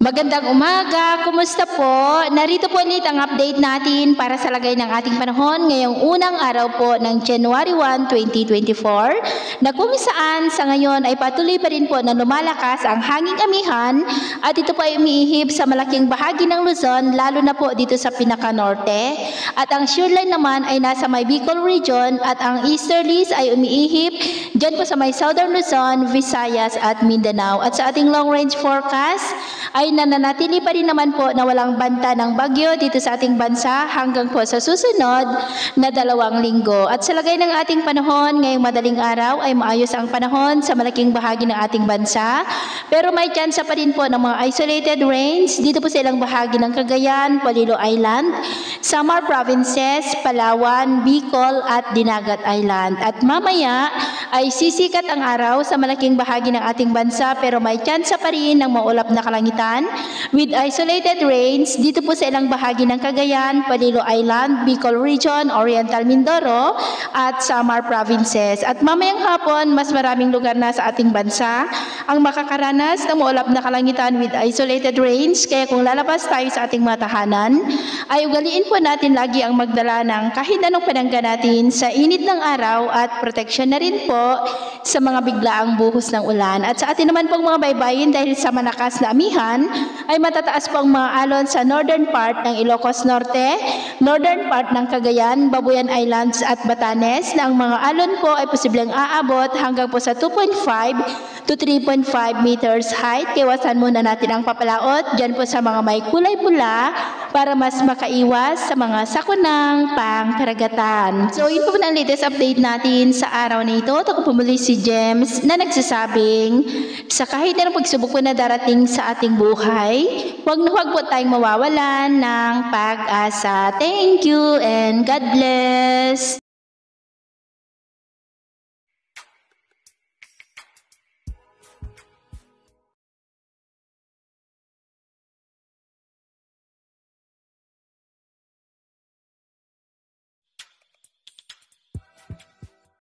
Magandang umaga, kumusta po? Narito po ulit ang update natin para sa lagay ng ating panahon ngayong unang araw po ng January 1, 2024 na kung saan sa ngayon ay patuloy pa rin po na lumalakas ang hanging amihan at ito po ay umiihip sa malaking bahagi ng Luzon lalo na po dito sa pinaka-norte at ang shoreline naman ay nasa may Bicol region at ang easterlies ay umiihip dyan po sa may southern Luzon, Visayas at Mindanao at sa ating long range forecast ay nananatili pa rin naman po na walang banta ng bagyo dito sa ating bansa hanggang po sa susunod na 2 linggo. At sa lagay ng ating panahon, ngayong madaling araw ay maayos ang panahon sa malaking bahagi ng ating bansa. Pero may tsansa pa rin po ng mga isolated rains dito po sa ilang bahagi ng Cagayan, Polillo Island, Samar Provinces, Palawan, Bicol at Dinagat Island. At mamaya ay sisikat ang araw sa malaking bahagi ng ating bansa pero may tsansa pa rin ng maulap na kalangitan with isolated rains dito po sa ilang bahagi ng Cagayan, Polillo Island, Bicol Region, Oriental Mindoro at Samar Provinces. At mamayang hapon, mas maraming lugar na sa ating bansa ang makakaranas ng maulap na kalangitan with isolated rains. Kaya kung lalabas tayo sa ating mga tahanan, ay ugaliin po natin lagi ang magdala ng kahit anong panangga natin sa init ng araw at protection na rin po sa mga biglaang buhos ng ulan. At sa atin naman pong mga baybayin dahil sa malakas na amihan, ay matataas po ang mga alon sa northern part ng Ilocos Norte, northern part ng Cagayan, Babuyan Islands at Batanes na ang mga alon po ay posibleng aabot hanggang po sa 2.5 to 3.5 meters height. Iwasan muna natin ang papalaot dyan po sa mga may kulay pula para mas makaiwas sa mga sakunang pangkaragatan. So yun po ang latest update natin sa araw na ito. Ako po muli si James na nagsasabing sa kahit anong pagsubok po na darating sa ating buhay, huwag po tayong mawawalan ng pag-asa. Thank you and God bless!